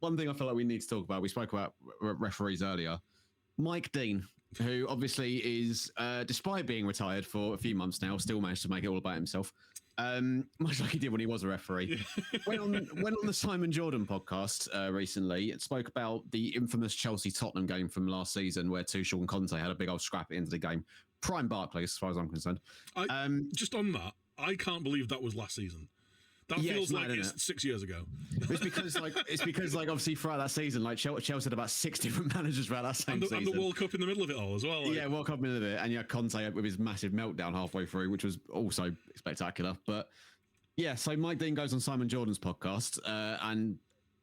one thing I feel like we need to talk about. We spoke about referees earlier. Mike Dean, who obviously is, despite being retired for a few months now, still managed to make it all about himself. Much like he did when he was a referee. went on the Simon Jordan podcast recently and spoke about the infamous Chelsea-Tottenham game from last season where Tuchel and Conte had a big old scrap at the end of the game. Prime Barclays, as far as I'm concerned. Just on that, I can't believe that was last season. That feels like it's 6 years ago. It's because obviously throughout that season, like Chelsea had about 6 different managers throughout that same season. And the World Cup in the middle of it all as well. Like. Yeah, World Cup in the middle of it. And you had Conte with his massive meltdown halfway through, which was also spectacular. But yeah, so Mike Dean goes on Simon Jordan's podcast and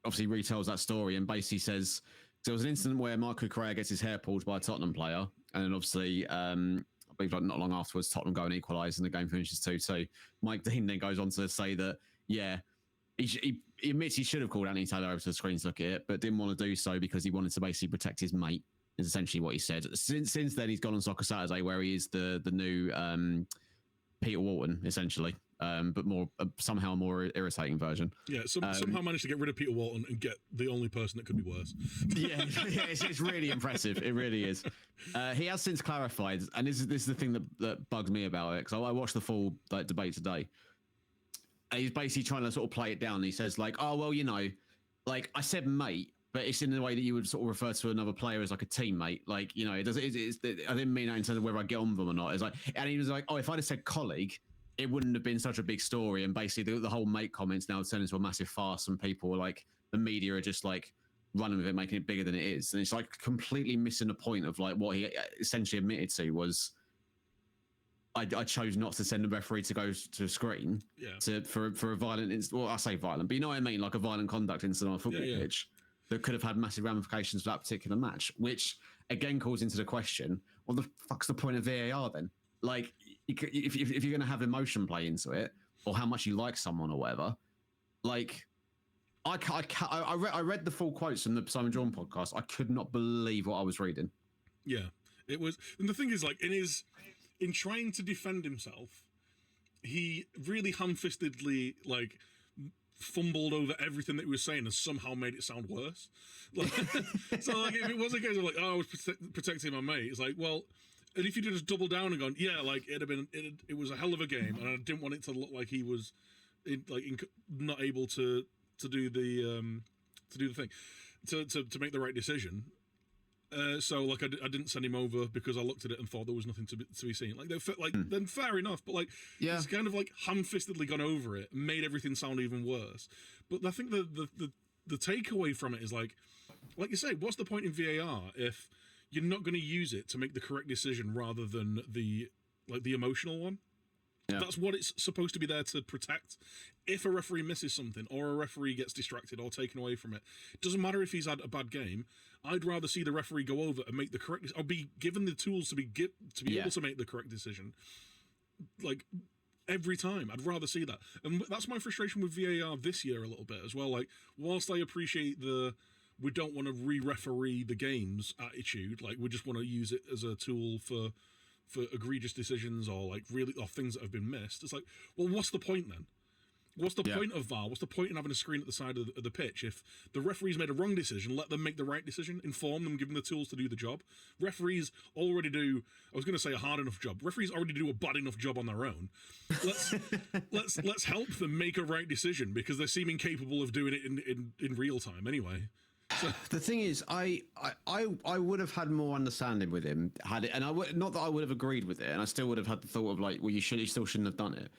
obviously retells that story and basically says there was an incident where Marco Correa gets his hair pulled by a Tottenham player. And then obviously, I believe like not long afterwards, Tottenham go and equalise and the game finishes 2-2. Mike Dean then goes on to say that, yeah, he admits he should have called Anthony Taylor over to the screen to look at it, but didn't want to do so because he wanted to basically protect his mate, is essentially what he said. Since then, he's gone on Soccer Saturday, where he is the new Peter Walton, essentially, but somehow a more irritating version. Yeah, somehow managed to get rid of Peter Walton and get the only person that could be worse. yeah, it's really impressive. It really is. He has since clarified, and this is the thing that bugs me about it, because I watched the full debate today. And he's basically trying to sort of play it down. He says like, oh, well, like I said mate, but it's in the way that you would sort of refer to another player as like a teammate. Like, I didn't mean that in terms of whether I get on with them or not. It's like, and he was like, oh, if I'd have said colleague, it wouldn't have been such a big story. And basically the whole mate comments now turned into a massive farce, and people were like, the media are just like running with it, making it bigger than it is. And it's like completely missing the point of like what he essentially admitted to was, I chose not to send the referee to go to a screen for a violent incident. Well, I say violent, but you know what I mean? Like a violent conduct incident on a football pitch that could have had massive ramifications for that particular match, which again calls into the question, what the fuck's the point of VAR then? Like, if you're going to have emotion play into it, or how much you like someone or whatever, like, I read the full quotes from the Simon Jordan podcast. I could not believe what I was reading. Yeah, it was. And the thing is, like, in trying to defend himself, he really ham-fistedly, like, fumbled over everything that he was saying and somehow made it sound worse. Like, so, like, if it was a case of, like, oh, I was protecting my mate, it's like, well, and if you just double down and gone, yeah, like, it was a hell of a game, and I didn't want it to look like he was, not able to do the thing, to make the right decision. So like I didn't send him over because I looked at it and thought there was nothing to be seen. Like then fair enough, but like it's kind of like ham-fistedly gone over it and made everything sound even worse. But I think the takeaway from it is like you say, what's the point in VAR if you're not going to use it to make the correct decision rather than the emotional one? Yeah. That's what it's supposed to be there to protect. If a referee misses something or a referee gets distracted or taken away from it, it doesn't matter if he's had a bad game. I'd rather see the referee go over and make the correct, or be given the tools to be able to make the correct decision. Like every time, I'd rather see that. And that's my frustration with VAR this year a little bit as well. Like, whilst I appreciate we don't want to re-referee the games attitude, like we just want to use it as a tool for egregious decisions or things that have been missed. It's like, well, what's the point then? What's the point of VAR? What's the point in having a screen at the side of the pitch? If the referee's made a wrong decision, let them make the right decision, inform them, give them the tools to do the job. Referees already do, I was going to say a hard enough job. Referees already do a bad enough job on their own. Let's help them make a right decision because they seem incapable of doing it in real time anyway. So. The thing is, I would have had more understanding with him had it, and not that I would have agreed with it, and I still would have had the thought of like, well, you still shouldn't have done it.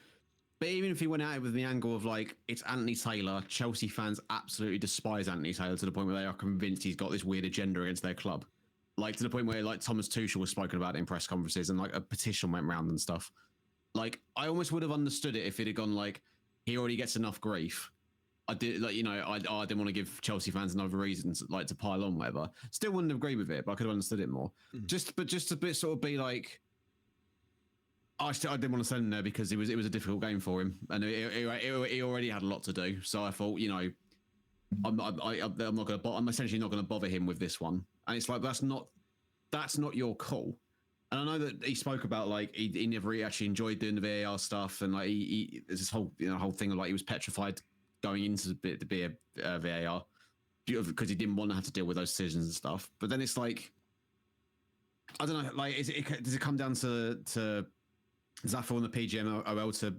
But even if he went at it with the angle of like, it's Anthony Taylor, Chelsea fans absolutely despise Anthony Taylor to the point where they are convinced he's got this weird agenda against their club, like to the point where like Thomas Tuchel was spoken about in press conferences and like a petition went round and stuff. Like, I almost would have understood it if it had gone like, he already gets enough grief. I did, like, I didn't want to give Chelsea fans another reason like to pile on, whatever. Still wouldn't agree with it, but I could have understood it more. Mm. Just a bit sort of be like, I didn't want to send him there because it was a difficult game for him, and he already had a lot to do. So I thought, I'm essentially not going to bother him with this one. And it's like that's not your call. And I know that he spoke about like he never actually enjoyed doing the VAR stuff, and like there's this whole thing of like he was petrified going into the be a VAR. because he didn't want to have to deal with those decisions and stuff. But then it's like, I don't know, like, does it come down to Zafar and the PGMOL to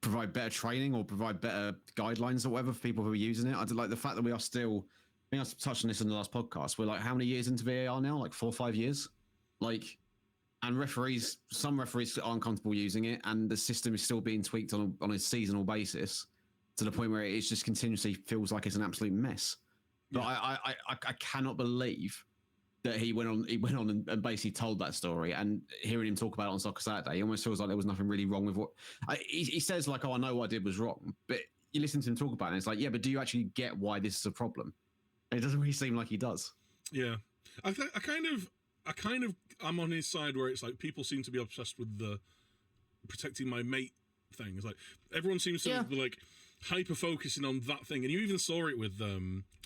provide better training or provide better guidelines or whatever for people who are using it? I do like the fact that we are still, I think I touched on this in the last podcast. We're like, how many years into VAR now? Like 4 or 5 years? Like, and some referees aren't comfortable using it, and the system is still being tweaked on a seasonal basis to the point where it just continuously feels like it's an absolute mess. But I cannot believe that he went on and basically told that story, and hearing him talk about it on Soccer Saturday, he almost feels like there was nothing really wrong with what he says. Like, oh, I know what I did was wrong, but you listen to him talk about it, and it's like, yeah, but do you actually get why this is a problem? And it doesn't really seem like he does. Yeah, I kind of I'm on his side where it's like people seem to be obsessed with the protecting my mate thing. It's like everyone seems to be like hyper focusing on that thing, and you even saw it with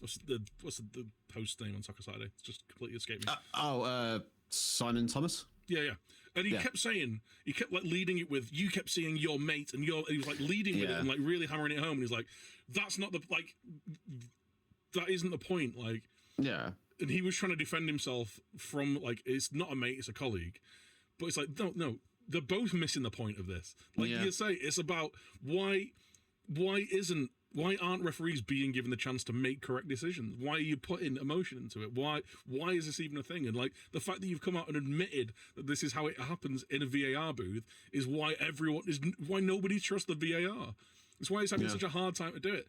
what's the host name on Soccer Saturday? It's just completely escaped me. Simon Thomas. Yeah. And he kept like leading it with, you kept seeing your mate, and he was like leading with it and like really hammering it home. And he's like, that's not that isn't the point. Like, yeah. And he was trying to defend himself from, like, it's not a mate, it's a colleague. But it's like, no, they're both missing the point of this. Like you say, it's about why aren't referees being given the chance to make correct decisions? Why are you putting emotion into it? Why is this even a thing? And like the fact that you've come out and admitted that this is how it happens in a VAR booth is why why nobody trusts the VAR. It's why it's having such a hard time to do it.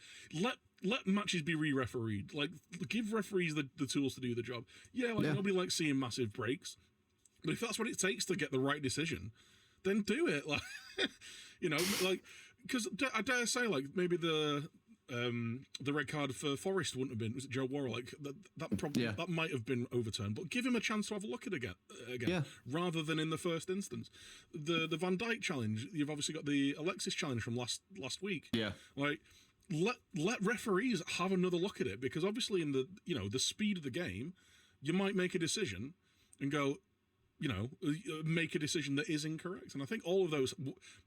Let matches be re-refereed. Like, give referees the tools to do the job. Nobody likes seeing massive breaks, but if that's what it takes to get the right decision, then do it. Like, like, because I dare say, like, maybe the red card for Forest wouldn't have been, was it Joe Worrell? Like that might have been overturned, but give him a chance to have a look at it again rather than in the first instance. The Van Dijk challenge, you've obviously got the Alexis challenge from last week. Yeah, like let referees have another look at it, because obviously in the speed of the game, you might make a decision and go, make a decision that is incorrect. And I think all of those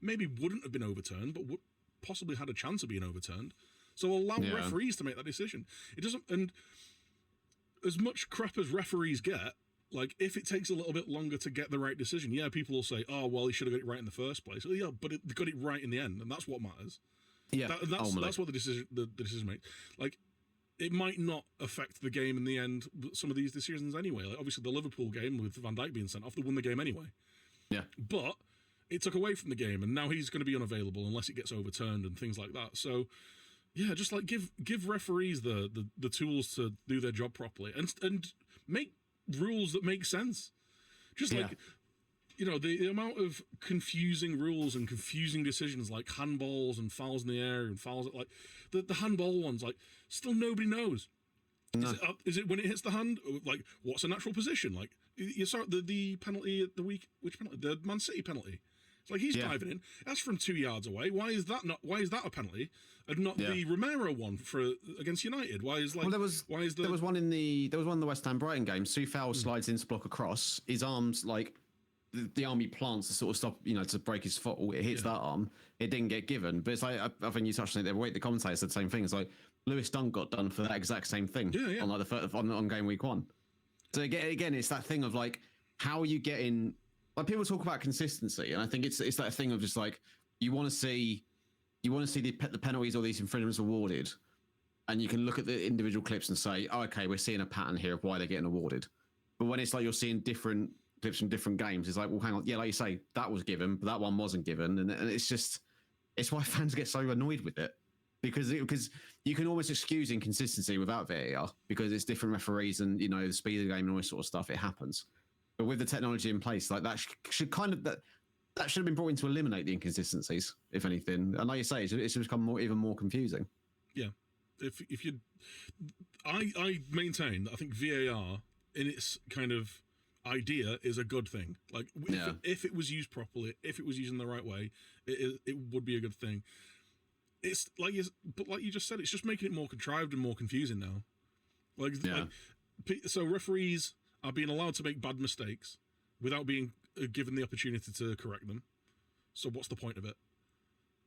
maybe wouldn't have been overturned, but would possibly had a chance of being overturned. So allow referees to make that decision. It doesn't, and as much crap as referees get, like, if it takes a little bit longer to get the right decision, people will say, oh, well, he should have got it right in the first place. Well, yeah, but they got it right in the end, and that's what matters. Yeah, that's what the decision makes. Like, it might not affect the game in the end, some of these decisions anyway. Like, obviously, the Liverpool game with Van Dijk being sent off, they won the game anyway. Yeah. But it took away from the game, and now he's going to be unavailable unless it gets overturned and things like that. So, yeah, just like give referees the tools to do their job properly, and make rules that make sense. Just like, the amount of confusing rules and confusing decisions, like handballs and fouls in the air and fouls, like the handball ones, like, still nobody knows. No. Is it when it hits the hand? Like, what's a natural position? Like, you saw the penalty at the week. Which penalty? The Man City penalty. It's like he's diving in. That's from 2 yards away. Why is that a penalty and not the Romero one against United? Why is there was one in the West Ham Brighton game. Soufal slides in to block a cross. His arms, like, the arm he plants to sort of stop, to break his foot. It hits that arm. It didn't get given. But it's like, I think you touched on it. The commentator said the same thing. It's like Lewis Dunk got done for that exact same thing on like on game week 1. So again, it's that thing of like, how are you getting? Like, people talk about consistency, and I think it's that thing of just like, you want to see the penalties or these infringements awarded, and you can look at the individual clips and say, oh, okay, we're seeing a pattern here of why they're getting awarded. But when it's like you're seeing different clips from different games, it's like, well, hang on, like you say, that was given, but that one wasn't given, and it's why fans get so annoyed with it, because you can almost excuse inconsistency without VAR because it's different referees and the speed of the game and all this sort of stuff. It happens. But with the technology in place, like, that should have been brought in to eliminate the inconsistencies, if anything. And like you say, it's become even more confusing. Yeah, I maintain that I think VAR in its kind of idea is a good thing. Like, if it was used properly, if it was used in the right way, it would be a good thing. It's like, but like you just said, it's just making it more contrived and more confusing now. Like so referees are being allowed to make bad mistakes without being given the opportunity to correct them. So what's the point of it?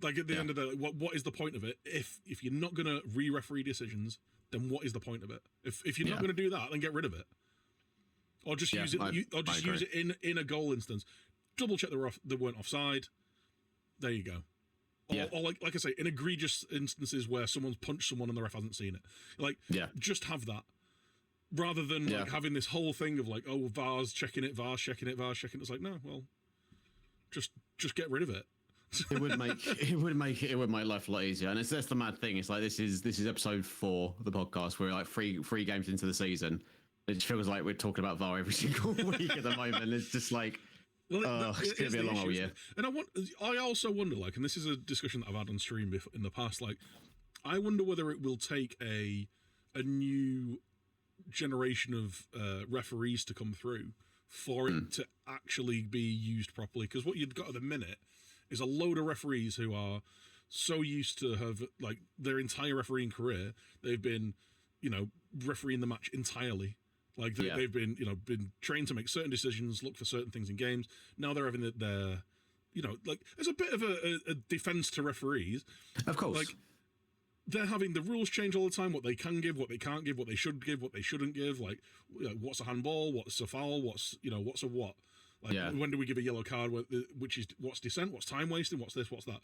Like, at the end of the day, what is the point of it if you're not going to re-referee decisions then what is the point of it? If you're not going to do that, then get rid of it, or just use it. Use it in a goal instance. Double check they weren't offside. There you go. Or like I say, in egregious instances where someone's punched someone and the ref hasn't seen it, like just have that, rather than like having this whole thing of like, oh, VAR's checking it, VAR's checking it, VAR's checking it. It's like, no, well, just get rid of it. It would make life a lot easier, and that's the mad thing. It's like this is episode 4 of the podcast. We're like three games into the season. It just feels like we're talking about VAR every single week at the moment. It's just like, it's going to be a long old year. And I also wonder, like, and this is a discussion that I've had on stream in the past, like, I wonder whether it will take a new generation of referees to come through for it to actually be used properly. Because what you've got at the minute is a load of referees who are so used to have, like, their entire refereeing career, they've been, refereeing the match entirely. Like they've been, been trained to make certain decisions, look for certain things in games. Now they're having their, like, there's a bit of a defense to referees. Of course. Like, they're having the rules change all the time, what they can give, what they can't give, what they should give, what they shouldn't give. Like, what's a handball, what's a foul, what's a what. Like, when do we give a yellow card, what's dissent, what's time wasting, what's this, what's that.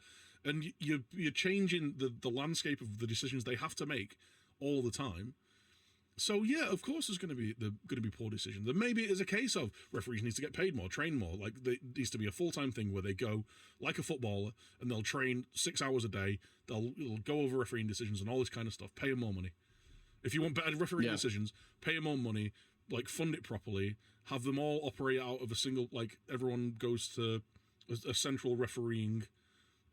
And you're changing the landscape of the decisions they have to make all the time. So of course there's going to be poor decisions. And maybe it is a case of referees need to get paid more, train more. Like, there needs to be a full-time thing where they go like a footballer and they'll train 6 hours a day. They'll go over refereeing decisions and all this kind of stuff. Pay them more money. If you want better refereeing decisions, pay them more money. Like, fund it properly. Have them all operate out of a single. Like, everyone goes to a central refereeing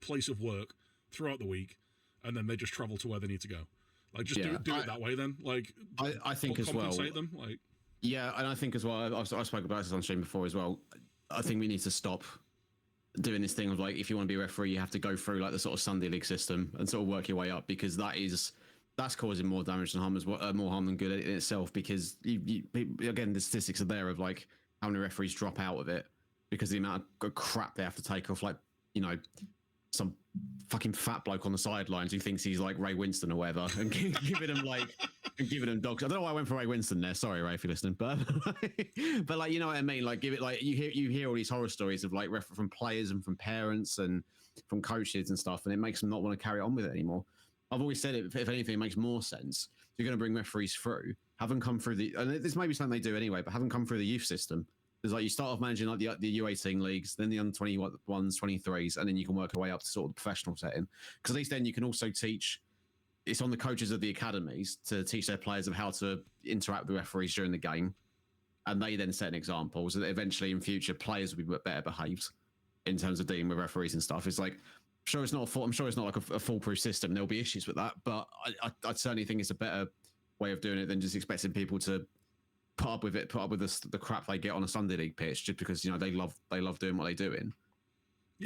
place of work throughout the week, and then they just travel to where they need to go. Like, just do it that way then. Like, I think as well. Compensate them. Like, and I think as well. I spoke about this on stream before as well. I think we need to stop doing this thing of, like, if you want to be a referee, you have to go through like the sort of Sunday league system and sort of work your way up, because that's causing more damage than harm, more harm than good in itself. Because again, the statistics are there of like how many referees drop out of it because the amount of crap they have to take off, like, some fucking fat bloke on the sidelines who thinks he's like Ray Winston or whatever, and giving him dogs. I don't know why I went for Ray Winston there. Sorry, Ray, if you're listening, but like, you know what I mean. Like, give it, like, you hear all these horror stories of like from players and from parents and from coaches and stuff, and it makes them not want to carry on with it anymore. I've always said it. If anything, it makes more sense. If you're going to bring referees through, have them come through and this may be something they do anyway, but have them come through the youth system. There's like, you start off managing like the U18 leagues, then the under 21s, 23s, and then you can work your way up to sort of the professional setting. Because at least then you can also teach. It's on the coaches of the academies to teach their players of how to interact with referees during the game, and they then set an example so that eventually in future players will be better behaved in terms of dealing with referees and stuff. It's like, I'm sure it's not like a foolproof system. There'll be issues with that, but I certainly think it's a better way of doing it than just expecting people to put up with the crap they get on a Sunday league pitch just because they love doing what they do in.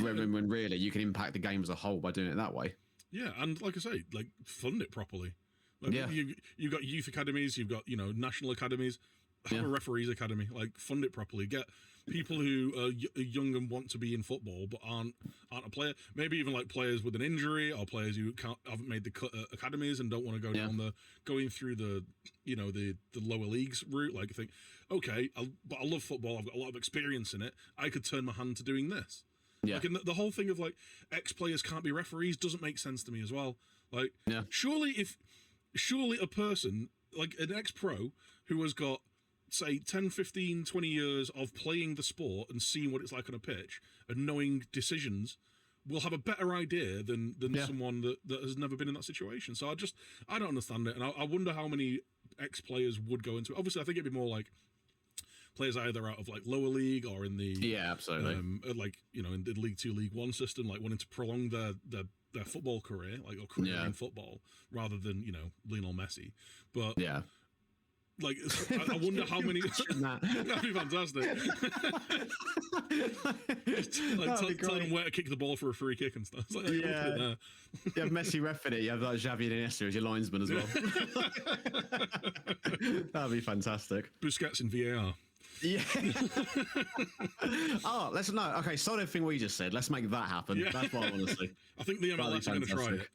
When really you can impact the game as a whole by doing it that way. Yeah, and like I say, like, fund it properly. Like, you've got youth academies, you've got national academies, have a referees academy. Like, fund it properly. Get people who are young and want to be in football but aren't a player. Maybe even like players with an injury or players who haven't made the cut at academies and don't want to go down going through the lower leagues route. Like, I think, okay, but I love football. I've got a lot of experience in it. I could turn my hand to doing this. Yeah. Like, and the whole thing of like ex-players can't be referees doesn't make sense to me as well. Like, surely a person like an ex-pro who has got, say, 10, 15, 20 years of playing the sport and seeing what it's like on a pitch and knowing decisions will have a better idea than someone that has never been in that situation. So I don't understand it. And I wonder how many ex-players would go into it. Obviously, I think it'd be more like players either out of like lower league or in the absolutely like in the League 2, League 1 system, like wanting to prolong their football career, like, or career in football, rather than Lionel Messi. But like, I wonder how many. That'd be fantastic. Like, tell them where to kick the ball for a free kick and stuff. Like, you have Messi ref in it. You have like Xavi and Iniesta as your linesman as well. That'd be fantastic. Busquets in VAR. Yeah. Okay, solid thing we just said. Let's make that happen. Yeah. That's what I want to see. I think the MLS are going to try it.